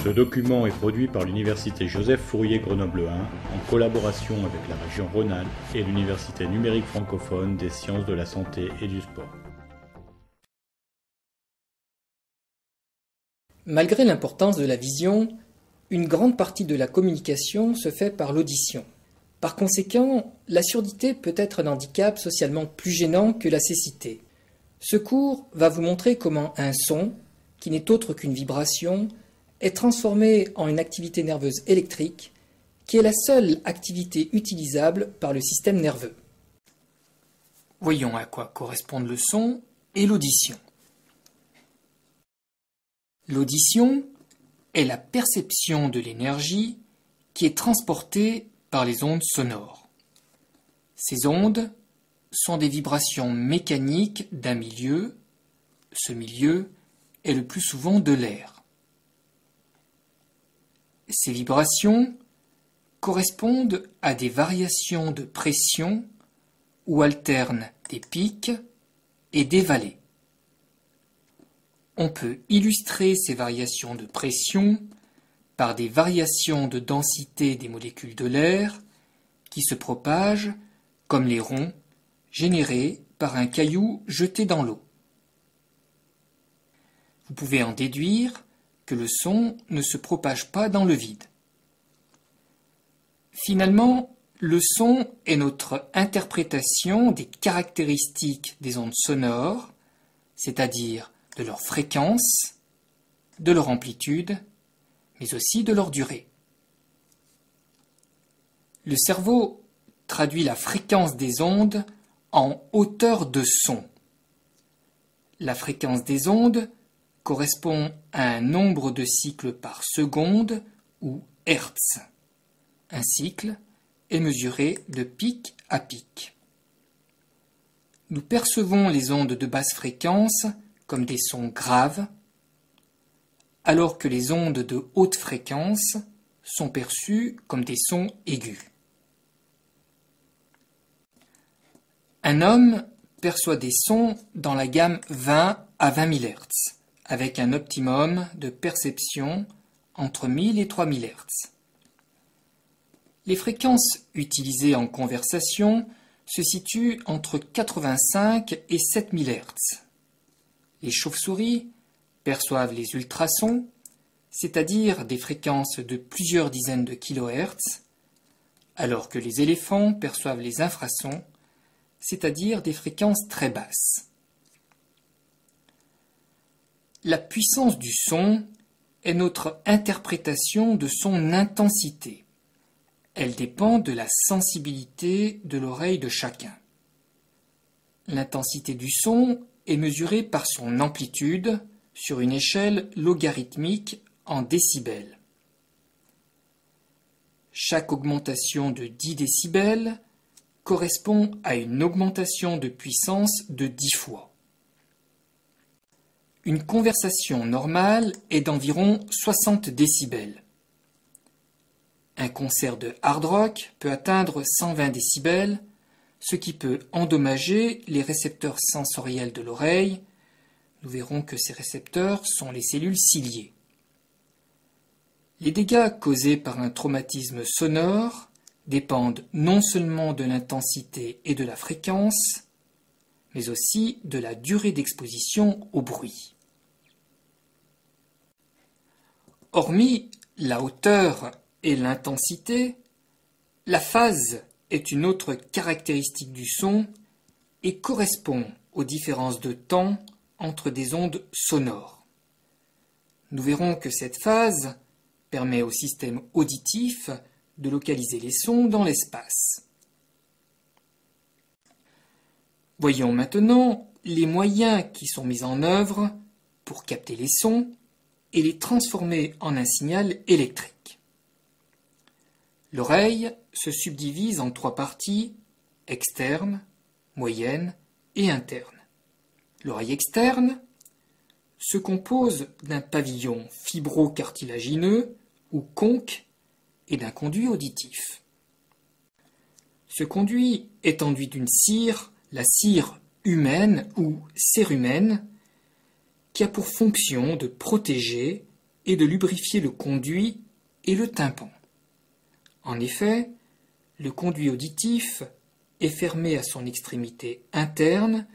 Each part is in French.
Ce document est produit par l'Université Joseph Fourier Grenoble 1 en collaboration avec la région Rhône-Alpes et l'Université numérique francophone des sciences de la santé et du sport. Malgré l'importance de la vision, une grande partie de la communication se fait par l'audition. Par conséquent, la surdité peut être un handicap socialement plus gênant que la cécité. Ce cours va vous montrer comment un son, qui n'est autre qu'une vibration, est transformé en une activité nerveuse électrique, qui est la seule activité utilisable par le système nerveux. Voyons à quoi correspondent le son et l'audition. L'audition est la perception de l'énergie qui est transportée par les ondes sonores. Ces ondes sont des vibrations mécaniques d'un milieu. Ce milieu est le plus souvent de l'air. Ces vibrations correspondent à des variations de pression où alternent des pics et des vallées. On peut illustrer ces variations de pression par des variations de densité des molécules de l'air qui se propagent comme les ronds générés par un caillou jeté dans l'eau. Vous pouvez en déduire que le son ne se propage pas dans le vide. Finalement, le son est notre interprétation des caractéristiques des ondes sonores, c'est-à-dire de leur fréquence, de leur amplitude, mais aussi de leur durée. Le cerveau traduit la fréquence des ondes en hauteur de son. La fréquence des ondes correspond à un nombre de cycles par seconde ou hertz. Un cycle est mesuré de pic à pic. Nous percevons les ondes de basse fréquence comme des sons graves, alors que les ondes de haute fréquence sont perçues comme des sons aigus. Un homme perçoit des sons dans la gamme 20 à 20 000 Hz, avec un optimum de perception entre 1000 et 3000 Hz. Les fréquences utilisées en conversation se situent entre 85 et 7000 Hz. Les chauves-souris perçoivent les ultrasons, c'est-à-dire des fréquences de plusieurs dizaines de kHz, alors que les éléphants perçoivent les infrasons, c'est-à-dire des fréquences très basses. La puissance du son est notre interprétation de son intensité. Elle dépend de la sensibilité de l'oreille de chacun. L'intensité du son est mesurée par son amplitude sur une échelle logarithmique en décibels. Chaque augmentation de 10 décibels correspond à une augmentation de puissance de 10 fois. Une conversation normale est d'environ 60 décibels. Un concert de hard rock peut atteindre 120 décibels, ce qui peut endommager les récepteurs sensoriels de l'oreille. Nous verrons que ces récepteurs sont les cellules ciliées. Les dégâts causés par un traumatisme sonore dépendent non seulement de l'intensité et de la fréquence, mais aussi de la durée d'exposition au bruit. Hormis la hauteur et l'intensité, la phase est une autre caractéristique du son et correspond aux différences de temps entre des ondes sonores. Nous verrons que cette phase permet au système auditif de localiser les sons dans l'espace. Voyons maintenant les moyens qui sont mis en œuvre pour capter les sons et les transformer en un signal électrique. L'oreille se subdivise en 3 parties, externe, moyenne et interne. L'oreille externe se compose d'un pavillon fibro-cartilagineux ou conque et d'un conduit auditif. Ce conduit est enduit d'une cire, la cire humaine ou cérumen, qui a pour fonction de protéger est de lubrifier le conduit et le tympan. En effet, le conduit auditif est fermé à son extrémité interne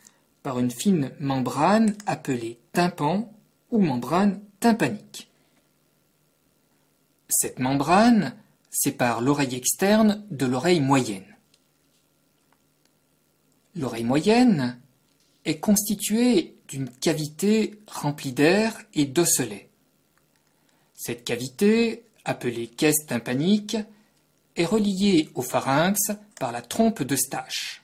par une fine membrane appelée tympan ou membrane tympanique. Cette membrane sépare l'oreille externe de l'oreille moyenne. L'oreille moyenne est constituée d'une cavité remplie d'air et d'osselets. Cette cavité, appelée caisse tympanique, est reliée au pharynx par la trompe d'Eustache.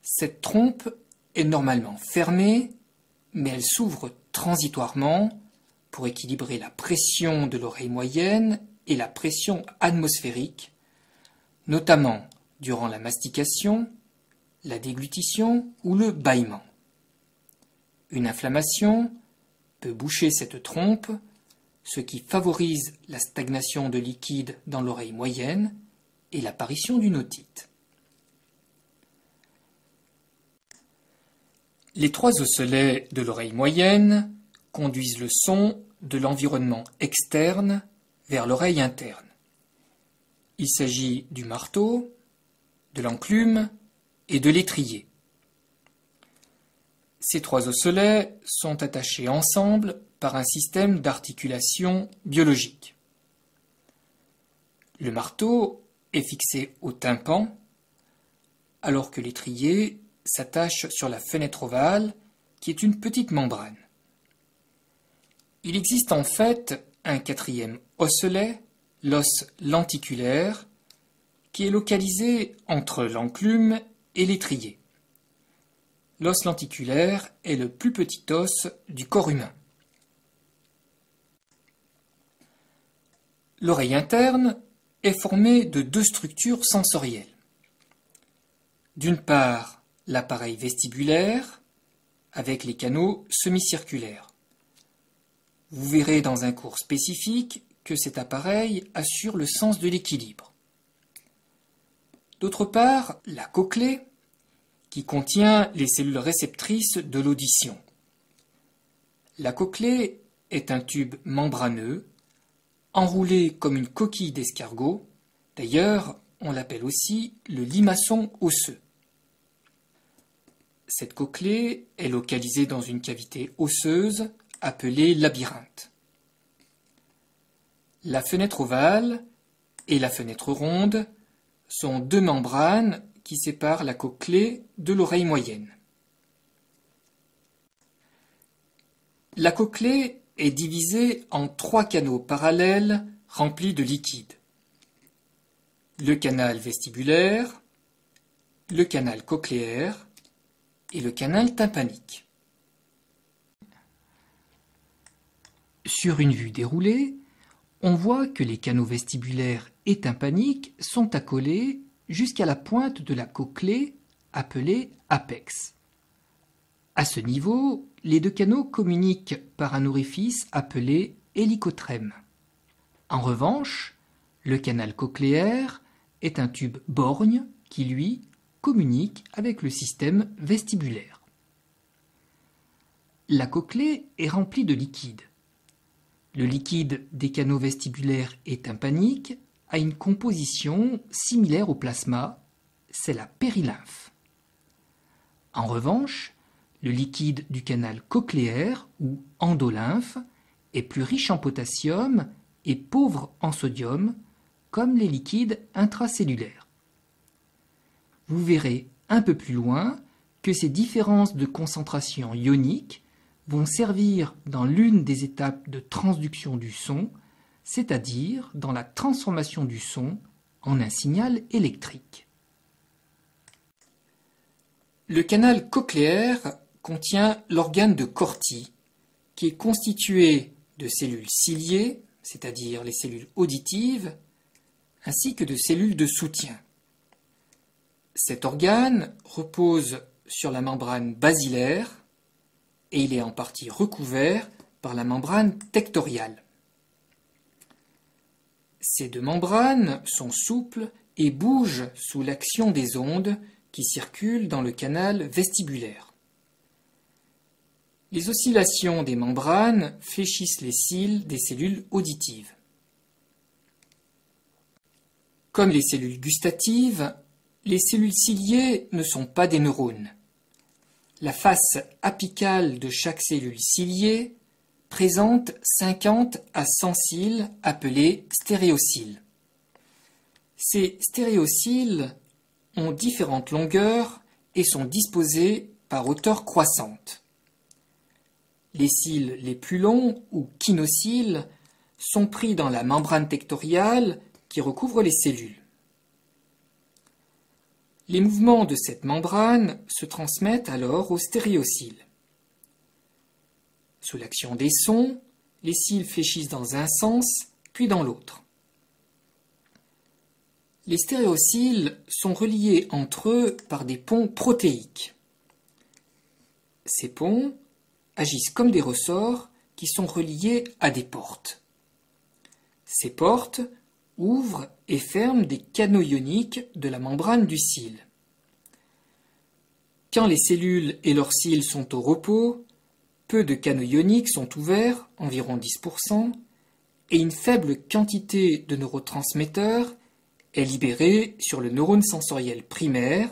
Cette trompe est normalement fermée, mais elle s'ouvre transitoirement pour équilibrer la pression de l'oreille moyenne et la pression atmosphérique, notamment durant la mastication, la déglutition ou le bâillement. Une inflammation peut boucher cette trompe, ce qui favorise la stagnation de liquide dans l'oreille moyenne et l'apparition d'une otite. Les trois osselets de l'oreille moyenne conduisent le son de l'environnement externe vers l'oreille interne. Il s'agit du marteau, de l'enclume et de l'étrier. Ces trois osselets sont attachés ensemble par un système d'articulation biologique. Le marteau est fixé au tympan, alors que l'étrier s'attache sur la fenêtre ovale, qui est une petite membrane. Il existe en fait un quatrième osselet, l'os lenticulaire, qui est localisé entre l'enclume et l'étrier. L'os lenticulaire est le plus petit os du corps humain. L'oreille interne est formée de deux structures sensorielles. D'une part, l'appareil vestibulaire, avec les canaux semi-circulaires. Vous verrez dans un cours spécifique que cet appareil assure le sens de l'équilibre. D'autre part, la cochlée, qui contient les cellules réceptrices de l'audition. La cochlée est un tube membraneux, enroulé comme une coquille d'escargot. D'ailleurs, on l'appelle aussi le limaçon osseux. Cette cochlée est localisée dans une cavité osseuse appelée labyrinthe. La fenêtre ovale et la fenêtre ronde sont deux membranes qui séparent la cochlée de l'oreille moyenne. La cochlée est divisée en trois canaux parallèles remplis de liquide. Le canal vestibulaire, le canal cochléaire et le canal tympanique. Sur une vue déroulée, on voit que les canaux vestibulaires et tympaniques sont accolés jusqu'à la pointe de la cochlée appelée apex. À ce niveau, les deux canaux communiquent par un orifice appelé hélicotrème. En revanche, le canal cochléaire est un tube borgne qui, lui, communique avec le système vestibulaire. La cochlée est remplie de liquide. Le liquide des canaux vestibulaires et tympaniques a une composition similaire au plasma, c'est la périlymphe. En revanche, le liquide du canal cochléaire ou endolymphe est plus riche en potassium et pauvre en sodium, comme les liquides intracellulaires. Vous verrez un peu plus loin que ces différences de concentration ionique vont servir dans l'une des étapes de transduction du son, c'est-à-dire dans la transformation du son en un signal électrique. Le canal cochléaire contient l'organe de Corti, qui est constitué de cellules ciliées, c'est-à-dire les cellules auditives, ainsi que de cellules de soutien. Cet organe repose sur la membrane basilaire et il est en partie recouvert par la membrane tectoriale. Ces deux membranes sont souples et bougent sous l'action des ondes qui circulent dans le canal vestibulaire. Les oscillations des membranes fléchissent les cils des cellules auditives. Comme les cellules gustatives, les cellules ciliées ne sont pas des neurones. La face apicale de chaque cellule ciliée présente 50 à 100 cils appelés stéréocils. Ces stéréocils ont différentes longueurs et sont disposés par hauteur croissante. Les cils les plus longs, ou kinocils, sont pris dans la membrane tectoriale qui recouvre les cellules. Les mouvements de cette membrane se transmettent alors aux stéréocils. Sous l'action des sons, les cils fléchissent dans un sens, puis dans l'autre. Les stéréocils sont reliés entre eux par des ponts protéiques. Ces ponts agissent comme des ressorts qui sont reliés à des portes. Ces portes ouvrent et ferment des canaux ioniques de la membrane du cil. Quand les cellules et leurs cils sont au repos, peu de canaux ioniques sont ouverts, environ 10%, et une faible quantité de neurotransmetteurs est libérée sur le neurone sensoriel primaire,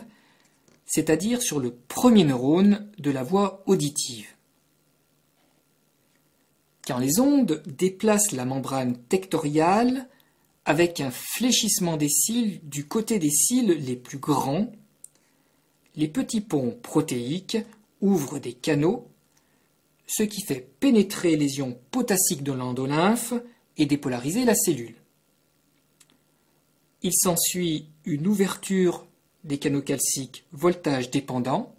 c'est-à-dire sur le premier neurone de la voie auditive. Quand les ondes déplacent la membrane tectoriale avec un fléchissement des cils du côté des cils les plus grands, les petits ponts protéiques ouvrent des canaux, ce qui fait pénétrer les ions potassiques de l'endolymphe et dépolariser la cellule. Il s'ensuit une ouverture des canaux calciques voltage dépendant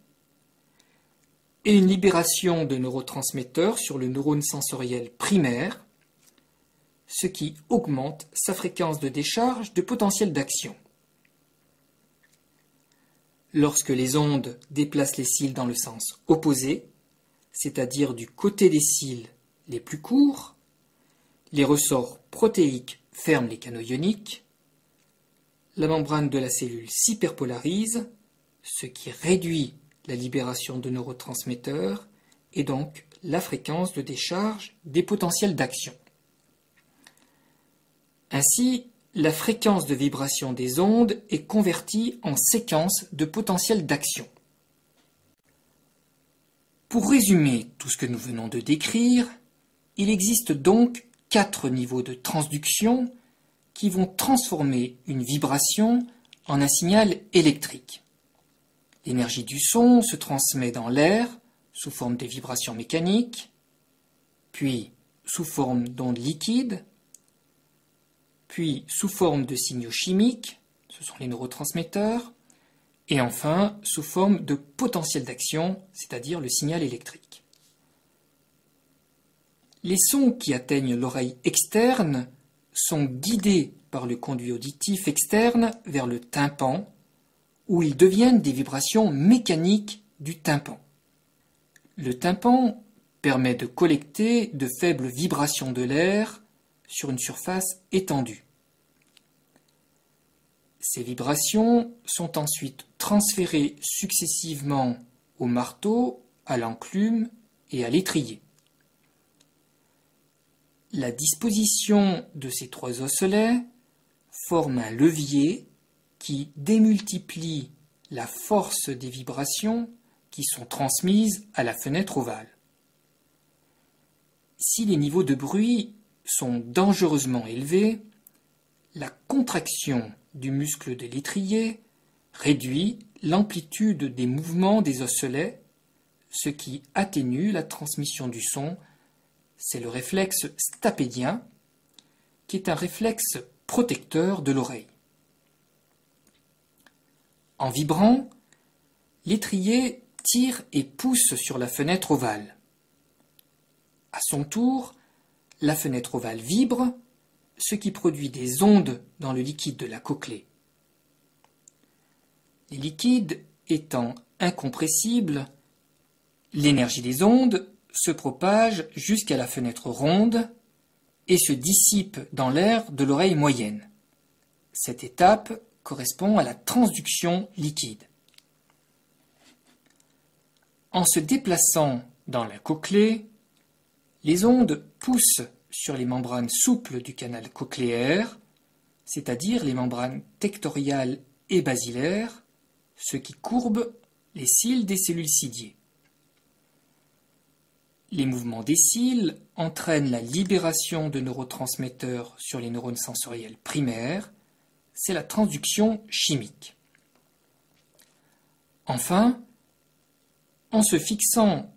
et une libération de neurotransmetteurs sur le neurone sensoriel primaire, ce qui augmente sa fréquence de décharge de potentiel d'action. Lorsque les ondes déplacent les cils dans le sens opposé, c'est-à-dire du côté des cils les plus courts, les ressorts protéiques ferment les canaux ioniques, la membrane de la cellule s'hyperpolarise, ce qui réduit la libération de neurotransmetteurs et donc la fréquence de décharge des potentiels d'action. Ainsi, la fréquence de vibration des ondes est convertie en séquence de potentiels d'action. Pour résumer tout ce que nous venons de décrire, il existe donc 4 niveaux de transduction qui vont transformer une vibration en un signal électrique. L'énergie du son se transmet dans l'air sous forme de vibrations mécaniques, puis sous forme d'ondes liquides, puis sous forme de signaux chimiques, ce sont les neurotransmetteurs, et enfin sous forme de potentiel d'action, c'est-à-dire le signal électrique. Les sons qui atteignent l'oreille externe sont guidés par le conduit auditif externe vers le tympan, où ils deviennent des vibrations mécaniques du tympan. Le tympan permet de collecter de faibles vibrations de l'air sur une surface étendue. Ces vibrations sont ensuite transférées successivement au marteau, à l'enclume et à l'étrier. La disposition de ces 3 osselets forme un levier qui démultiplie la force des vibrations qui sont transmises à la fenêtre ovale. Si les niveaux de bruit sont dangereusement élevés, la contraction du muscle de l'étrier réduit l'amplitude des mouvements des osselets, ce qui atténue la transmission du son. C'est le réflexe stapédien, qui est un réflexe protecteur de l'oreille. En vibrant, l'étrier tire et pousse sur la fenêtre ovale. À son tour, la fenêtre ovale vibre, ce qui produit des ondes dans le liquide de la cochlée. Les liquides étant incompressibles, l'énergie des ondes se propage jusqu'à la fenêtre ronde et se dissipe dans l'air de l'oreille moyenne. Cette étape correspond à la transduction liquide. En se déplaçant Dans la cochlée, les ondes poussent sur les membranes souples du canal cochléaire, c'est-à-dire les membranes tectoriales et basilaires, ce qui courbe les cils des cellules ciliées. Les mouvements des cils entraînent la libération de neurotransmetteurs sur les neurones sensoriels primaires, c'est la transduction chimique. Enfin, en se fixant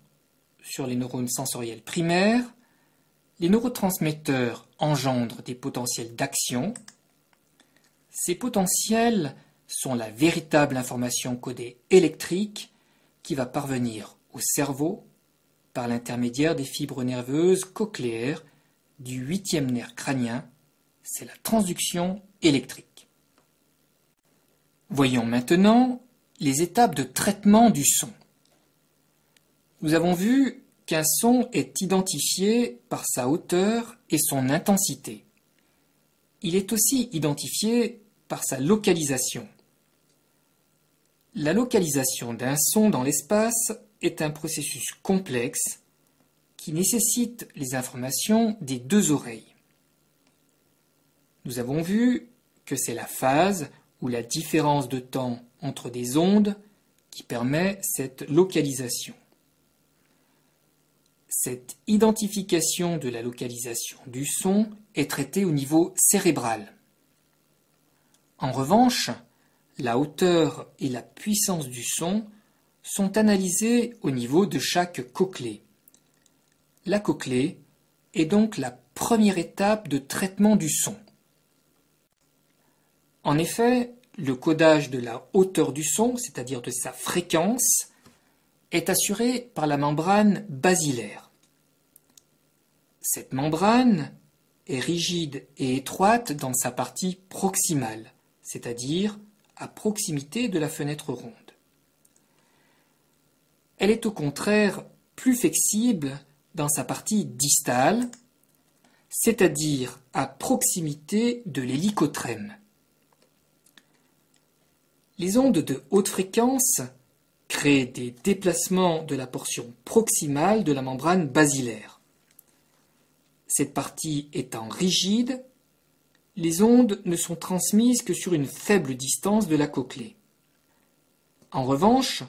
sur les neurones sensoriels primaires, les neurotransmetteurs engendrent des potentiels d'action. Ces potentiels sont la véritable information codée électrique qui va parvenir au cerveau par l'intermédiaire des fibres nerveuses cochléaires du 8e nerf crânien, c'est la transduction électrique. Voyons maintenant les étapes de traitement du son. Nous avons vu qu'un son est identifié par sa hauteur et son intensité. Il est aussi identifié par sa localisation. La localisation d'un son dans l'espace est un processus complexe qui nécessite les informations des deux oreilles. Nous avons vu que c'est la phase ou la différence de temps entre des ondes qui permet cette localisation. Cette identification de la localisation du son est traitée au niveau cérébral. En revanche, la hauteur et la puissance du son sont analysées au niveau de chaque cochlée. La cochlée est donc la première étape de traitement du son. En effet, le codage de la hauteur du son, c'est-à-dire de sa fréquence, est assuré par la membrane basilaire. Cette membrane est rigide et étroite dans sa partie proximale, c'est-à-dire à proximité de la fenêtre ronde. Elle est au contraire plus flexible dans sa partie distale, c'est-à-dire à proximité de l'hélicotrème. Les ondes de haute fréquence créent des déplacements de la portion proximale de la membrane basilaire. Cette partie étant rigide, les ondes ne sont transmises que sur une faible distance de la cochlée. En revanche,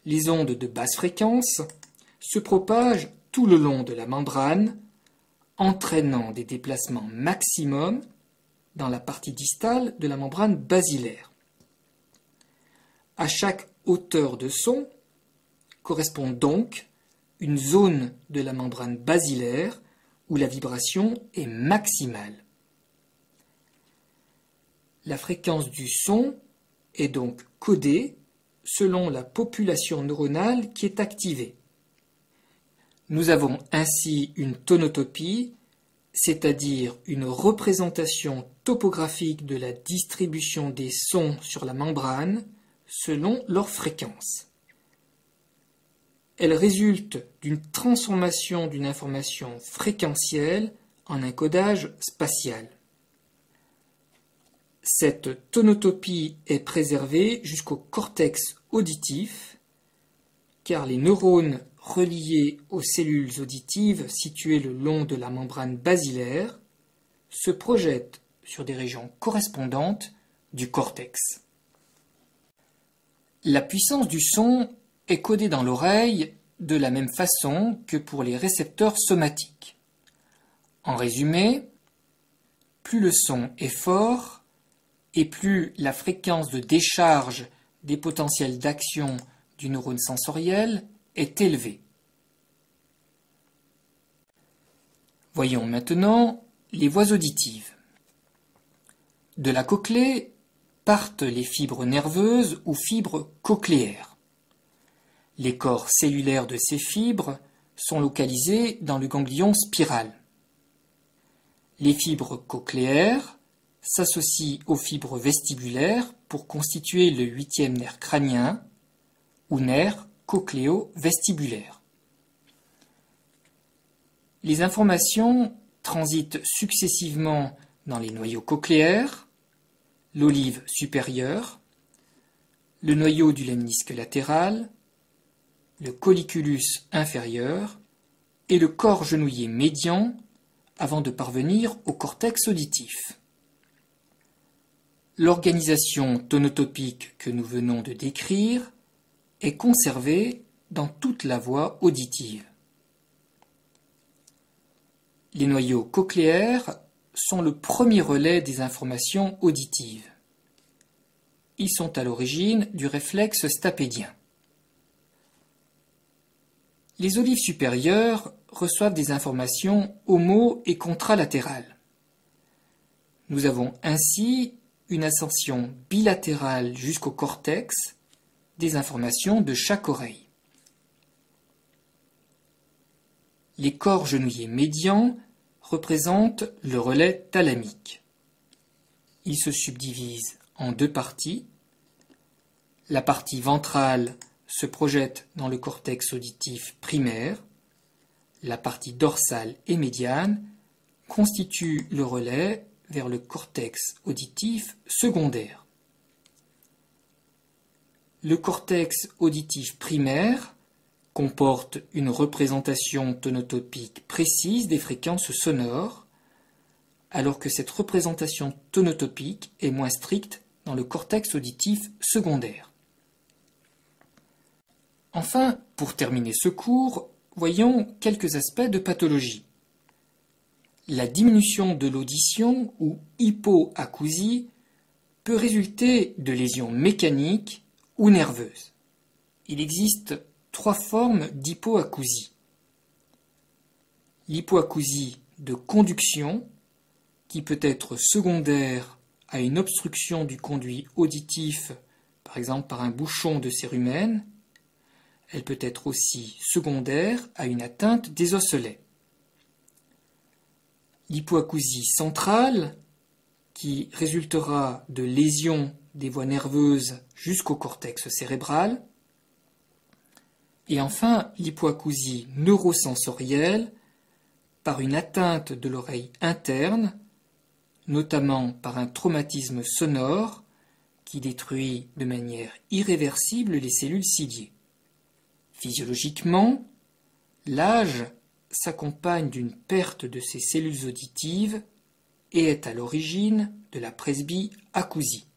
les ondes de basse fréquence se propagent tout le long de la membrane, entraînant des déplacements maximum dans la partie distale de la membrane basilaire. À chaque hauteur de son correspond donc une zone de la membrane basilaire où la vibration est maximale. La fréquence du son est donc codée selon la population neuronale qui est activée. Nous avons ainsi une tonotopie, c'est-à-dire une représentation topographique de la distribution des sons sur la membrane selon leur fréquence. Elle résulte d'une transformation d'une information fréquentielle en un codage spatial. Cette tonotopie est préservée jusqu'au cortex auditif, car les neurones reliés aux cellules auditives situées le long de la membrane basilaire se projettent sur des régions correspondantes du cortex. La puissance du son est codée dans l'oreille de la même façon que pour les récepteurs somatiques. En résumé, plus le son est fort et plus la fréquence de décharge des potentiels d'action du neurone sensoriel est élevée. Voyons maintenant les voies auditives. De la cochlée partent les fibres nerveuses ou fibres cochléaires. Les corps cellulaires de ces fibres sont localisés dans le ganglion spiral. Les fibres cochléaires s'associent aux fibres vestibulaires pour constituer le 8e nerf crânien ou nerf cochléo-vestibulaire. Les informations transitent successivement dans les noyaux cochléaires, l'olive supérieure, le noyau du lemnisque latéral, le colliculus inférieur et le corps genouillé médian avant de parvenir au cortex auditif. L'organisation tonotopique que nous venons de décrire est conservée dans toute la voie auditive. Les noyaux cochléaires sont le premier relais des informations auditives. Ils sont à l'origine du réflexe stapédien. Les olives supérieures reçoivent des informations homo- et contralatérales. Nous avons ainsi une ascension bilatérale jusqu'au cortex des informations de chaque oreille. Les corps genouillés médians représentent le relais thalamique. Il se subdivise en deux parties. La partie ventrale se projette dans le cortex auditif primaire. La partie dorsale et médiane constitue le relais vers le cortex auditif secondaire. Le cortex auditif primaire comporte une représentation tonotopique précise des fréquences sonores, alors que cette représentation tonotopique est moins stricte dans le cortex auditif secondaire. Enfin, pour terminer ce cours, voyons quelques aspects de pathologie. La diminution de l'audition ou hypoacousie peut résulter de lésions mécaniques ou nerveuses. Il existe 3 formes d'hypoacousie. L'hypoacousie de conduction, qui peut être secondaire à une obstruction du conduit auditif, par exemple par un bouchon de cérumen. Elle peut être aussi secondaire à une atteinte des osselets. L'hypoacousie centrale, qui résultera de lésions des voies nerveuses jusqu'au cortex cérébral. Et enfin, l'hypoacousie neurosensorielle, par une atteinte de l'oreille interne, notamment par un traumatisme sonore qui détruit de manière irréversible les cellules ciliées. Physiologiquement, l'âge s'accompagne d'une perte de ces cellules auditives et est à l'origine de la presbyacousie.